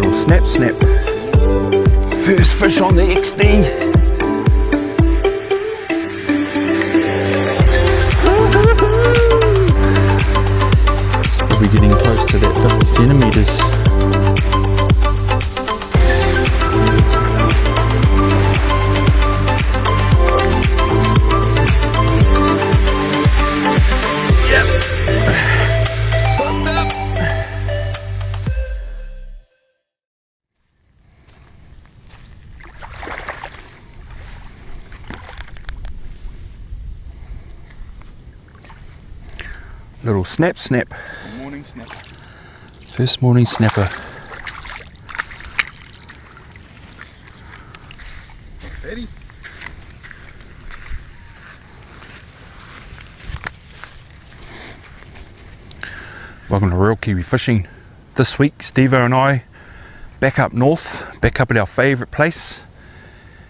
Little snap snap. First fish on the XD. So we'll be getting close to that 50 centimeters. Little snap snap. Morning snapper. First morning snapper. Ready? Welcome to Real Kiwi Fishing. This week, Stevo and I back up north, back up at our favourite place.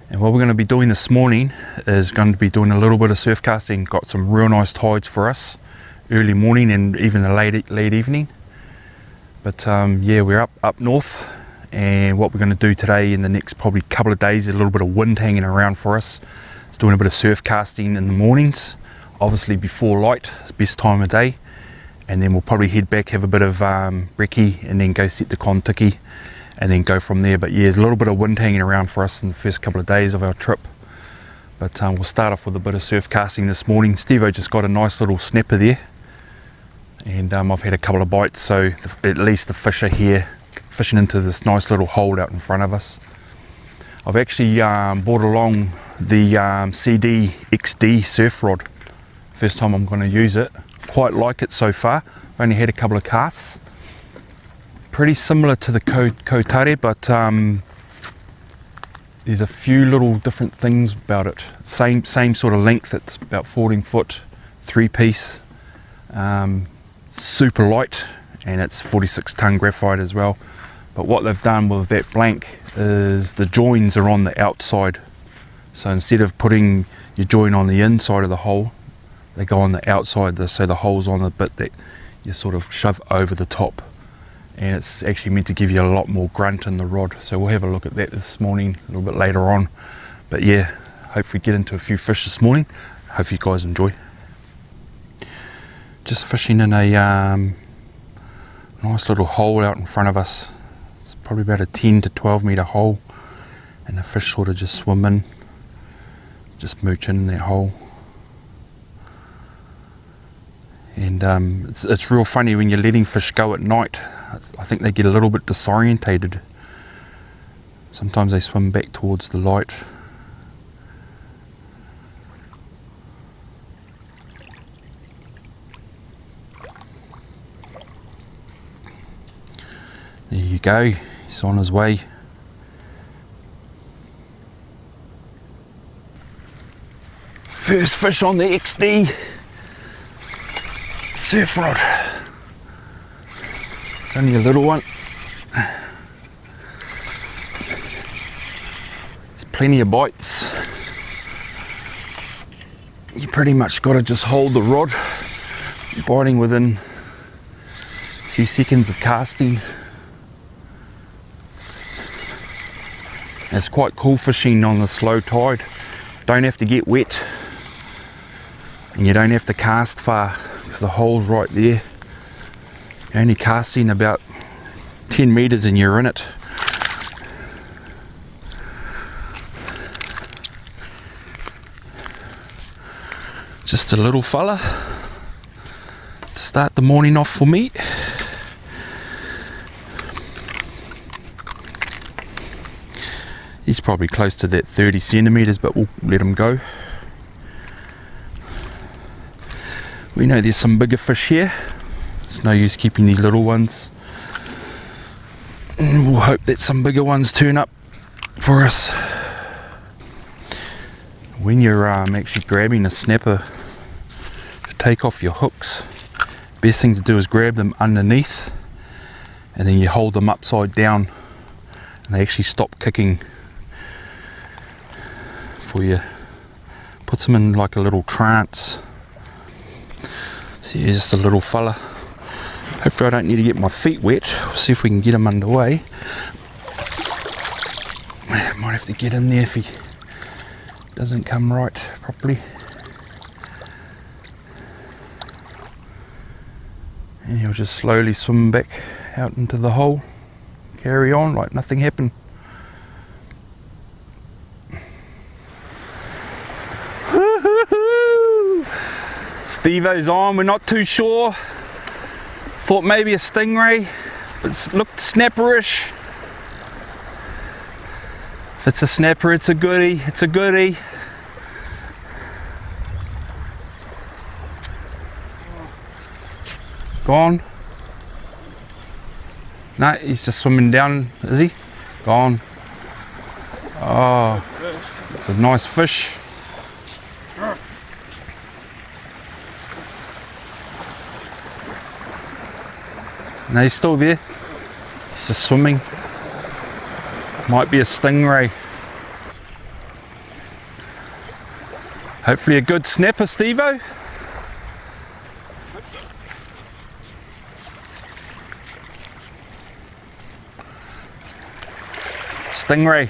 And what we're going to be doing this morning is going to be doing a little bit of surf casting. Got some real nice tides for us. Early morning and even a late evening. But yeah, we're up north, and what we're going to do today in the next probably couple of days is a little bit of wind hanging around for us. It's doing a bit of surf casting in the mornings, obviously before light, it's the best time of day. And then we'll probably head back, have a bit of brekkie, and then go set the kontiki and then go from there. But yeah, there's a little bit of wind hanging around for us in the first couple of days of our trip. But we'll start off with a bit of surf casting this morning. Stevo just got a nice little snapper there. And I've had a couple of bites, so at least the fish are here fishing into this nice little hole out in front of us. I've actually brought along the CD XD surf rod. First time I'm going to use it. Quite like it so far. I've only had a couple of casts. Pretty similar to the Kotare, but there's a few little different things about it. Same sort of length. It's about 14 foot, 3-piece. Super light, and it's 46 ton graphite as well. But what they've done with that blank is the joins are on the outside, so instead of putting your join on the inside of the hole, they go on the outside, so the hole's on the bit that you sort of shove over the top, and it's actually meant to give you a lot more grunt in the rod. So we'll have a look at that this morning a little bit later on. But yeah, hopefully get into a few fish this morning. Hope you guys enjoy. Just fishing in a nice little hole out in front of us. It's probably about a 10 to 12 metre hole, and the fish sort of just swim in, just mooch in that hole. And it's real funny when you're letting fish go at night. I think they get a little bit disorientated. Sometimes they swim back towards the light. There you go, he's on his way. First fish on the XD surf rod. It's only a little one. There's plenty of bites. You pretty much got to just hold the rod, biting within a few seconds of casting. It's quite cool fishing on the slow tide. Don't have to get wet, and you don't have to cast far because the hole's right there. You're only casting about 10 metres and you're in it. Just a little fella to start the morning off for me. He's probably close to that 30 centimetres, but we'll let him go. We know there's some bigger fish here. It's no use keeping these little ones. And we'll hope that some bigger ones turn up for us. When you're actually grabbing a snapper, to take off your hooks, best thing to do is grab them underneath, and then you hold them upside down, and they actually stop kicking for you. Puts them in like a little trance. So here's just a little fella. Hopefully I don't need to get my feet wet. We'll see if we can get him underway. Might have to get in there if he doesn't come right properly. And he'll just slowly swim back out into the hole, carry on like nothing happened. Stevo's on, we're not too sure. Thought maybe a stingray, but it looked snapperish. If it's a snapper, it's a goodie, it's a goodie. Gone. No, he's just swimming down, is he? Gone. Oh, it's a nice fish. No, he's still there. He's just swimming. Might be a stingray. Hopefully a good snapper, Stevo. Stingray.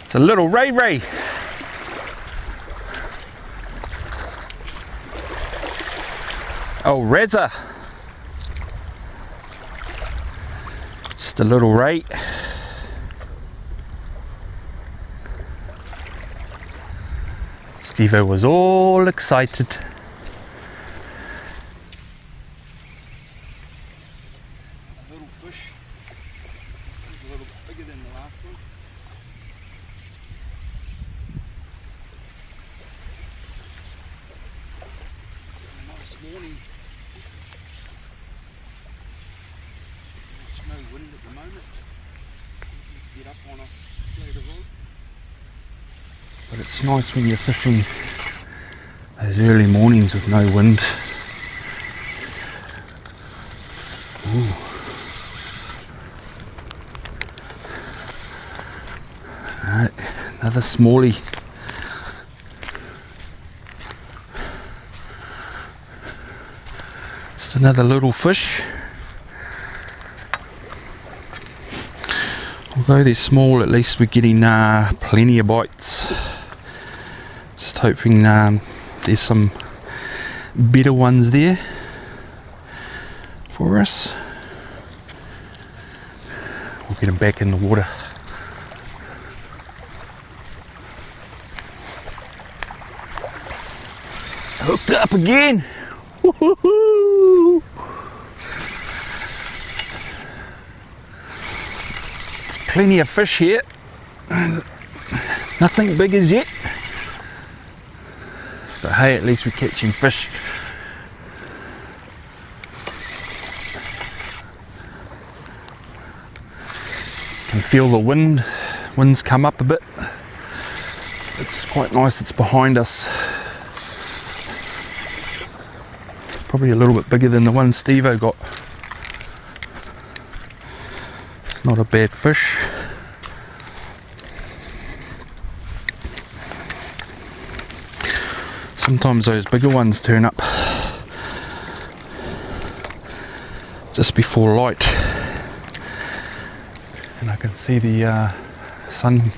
It's a little ray. Oh, Razza. Just a little ray. Stevo was all excited. A little fish. It's a little bit bigger than the last one. A nice morning. There's no wind at the moment. Get up on us later on. But it's nice when you're fishing those early mornings with no wind. Ooh. Alright, another smallie. Just another little fish. Although they're small, at least we're getting plenty of bites. Just hoping there's some better ones there for us. We'll get them back in the water. Hooked up again. Woo-hoo-hoo. There's plenty of fish here. Nothing big as yet. But hey, at least we're catching fish. Can feel the wind's come up a bit. It's quite nice, it's behind us. Probably a little bit bigger than the one Stevo got. It's not a bad fish. Sometimes those bigger ones turn up just before light, and I can see the sun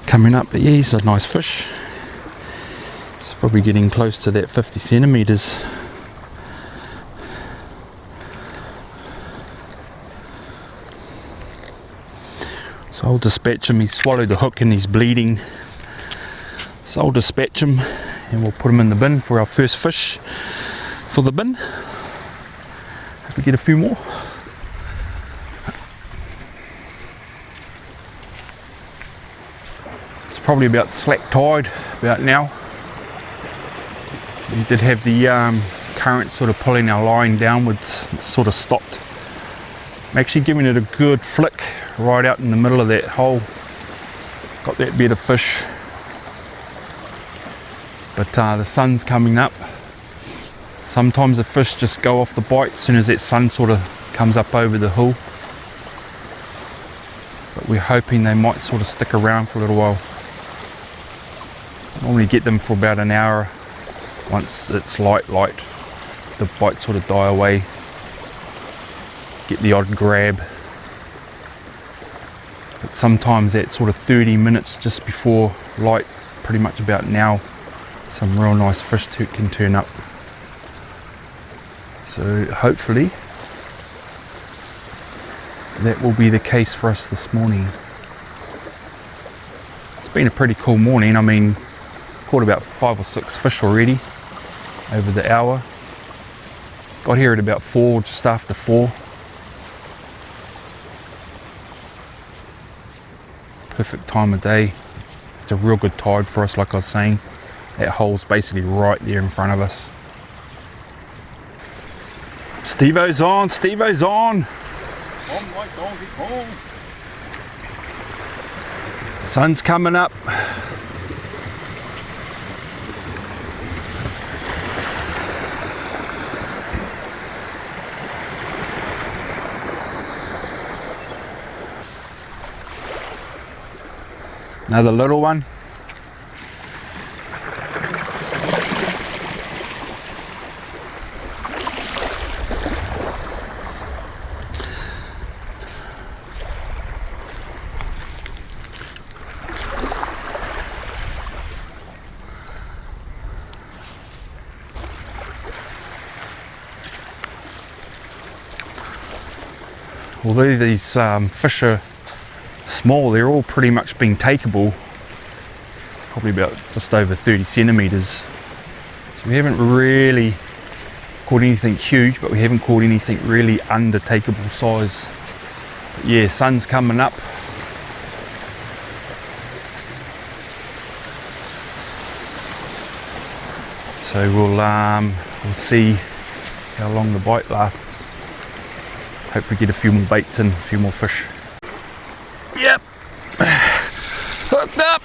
coming up. But yeah, he's a nice fish. It's probably getting close to that 50 centimeters. So I'll dispatch him. He's swallowed the hook and he's bleeding, so I'll dispatch him and we'll put him in the bin for our first fish for the bin. If we get a few more. It's probably about slack tide about now. We did have the current sort of pulling our line downwards. It's sort of stopped. I'm actually giving it a good flick right out in the middle of that hole. Got that bit of fish. But the sun's coming up. Sometimes the fish just go off the bite as soon as that sun sort of comes up over the hill. But we're hoping they might sort of stick around for a little while. Normally get them for about an hour. Once it's light, the bites sort of die away. Get the odd grab. But But sometimes at sort of 30 minutes just before light, pretty much about now, some real nice fish can turn up. So hopefully that will be the case for us this morning. It's been a pretty cool morning. I mean, caught about 5 or 6 fish already over the hour. Got here at about 4, just after 4. Perfect time of day. It's a real good tide for us, like I was saying. That hole's basically right there in front of us. Stevo's on, Stevo's on. On my donkey Kong. Sun's coming up. Another little one. Although these fish are small, they're all pretty much being takeable. Probably about just over 30 centimetres. So we haven't really caught anything huge, but we haven't caught anything really under takeable size. But yeah, sun's coming up. So we'll see how long the bite lasts. Hopefully get a few more baits and a few more fish. Yep, hooked up.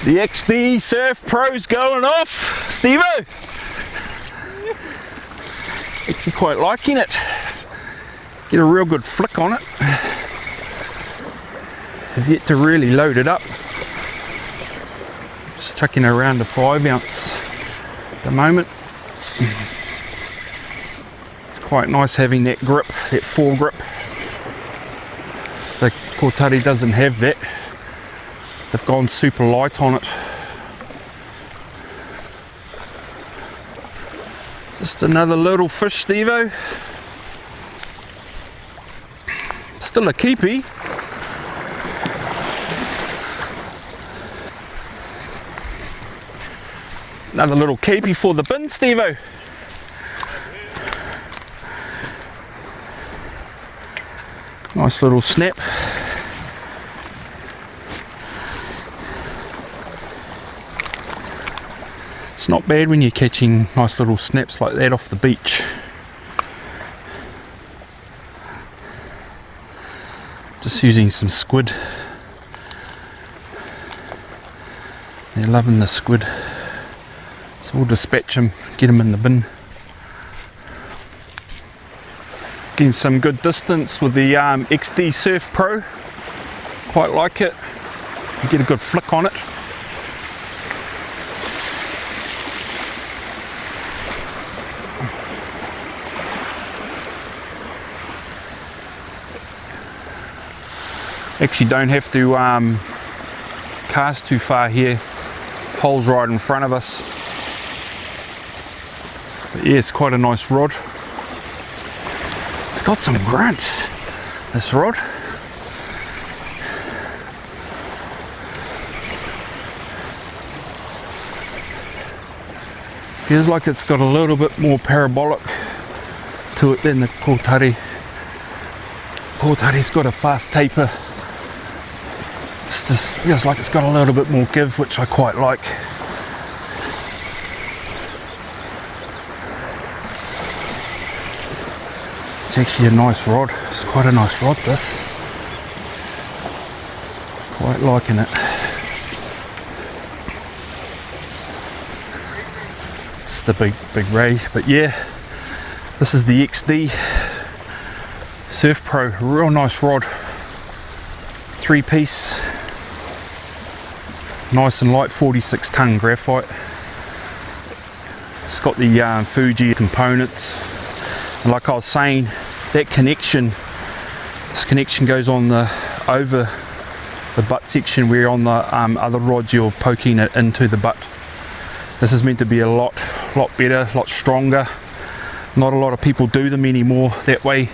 The XD Surf Pro's going off. Stevo, actually quite liking it. Get a real good flick on it. Have yet to really load it up. Just chucking around a 5 ounce at the moment. Quite nice having that grip, that foregrip. The Koutari doesn't have that. They've gone super light on it. Just another little fish, Stevo. Still a keepy. Another little keepy for the bin, Stevo. Nice little snap. It's not bad when you're catching nice little snaps like that off the beach. Just using some squid. They're loving the squid. So we'll dispatch them, get them in the bin. Getting some good distance with the XD Surf Pro. Quite like it. You get a good flick on it. Actually don't have to cast too far here. Hole's right in front of us. But yeah, it's quite a nice rod. It's got some grunt, this rod. Feels like it's got a little bit more parabolic to it than the Koutari. Koutari's got a fast taper. It just feels like it's got a little bit more give, which I quite like. It's actually a nice rod. It's quite a nice rod, this. Quite liking it. Just a big ray, but yeah, this is the XD Surf Pro. Real nice rod. 3-piece. Nice and light, 46 tonne graphite. It's got the Fuji components. And like I was saying, that connection This connection goes on over the butt section, where on the other rods you're poking it into the butt. This is meant to be a lot better, a lot stronger. Not a lot of people do them anymore that way.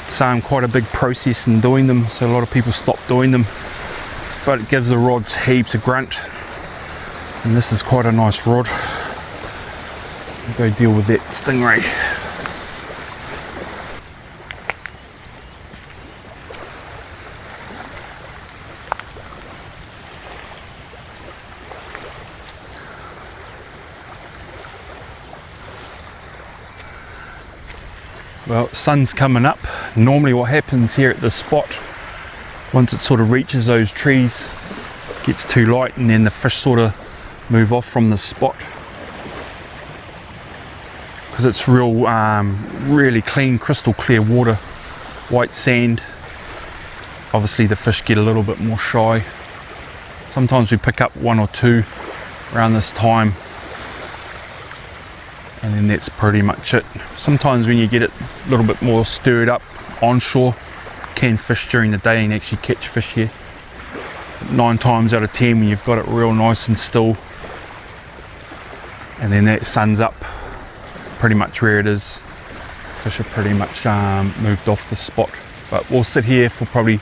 It's quite a big process in doing them, so a lot of people stop doing them. But it gives the rods heaps of grunt, and this is quite a nice rod. Go deal with that stingray. Well, sun's coming up. Normally what happens here at this spot, once it sort of reaches those trees, it gets too light, and then the fish sort of move off from the spot. Because it's really clean, crystal clear water, white sand. Obviously the fish get a little bit more shy. Sometimes we pick up one or two around this time, and then that's pretty much it. Sometimes when you get it a little bit more stirred up onshore, you can fish during the day and actually catch fish here. 9 times out of 10 when you've got it real nice and still, and then that sun's up pretty much where it is, fish are pretty much moved off the spot. But we'll sit here for probably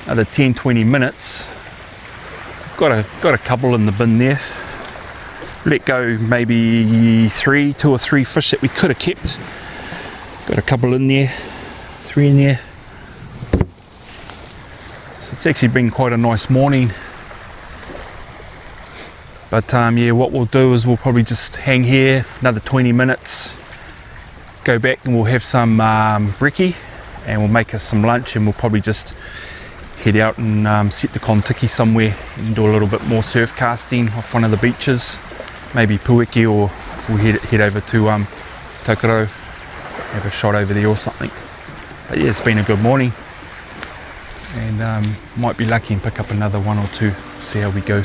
another 10-20 minutes. Got a couple in the bin there. Let go maybe 2 or 3 fish that we could have kept. Got a couple in there, 3 in there. So it's actually been quite a nice morning. But yeah, what we'll do is we'll probably just hang here another 20 minutes, go back and we'll have some brekkie, and we'll make us some lunch, and we'll probably just head out and set the kontiki somewhere and do a little bit more surf casting off one of the beaches. Maybe Puiki, or we'll head over to Tokoro, have a shot over there or something. But yeah, it's been a good morning, and might be lucky and pick up another 1 or 2, see how we go.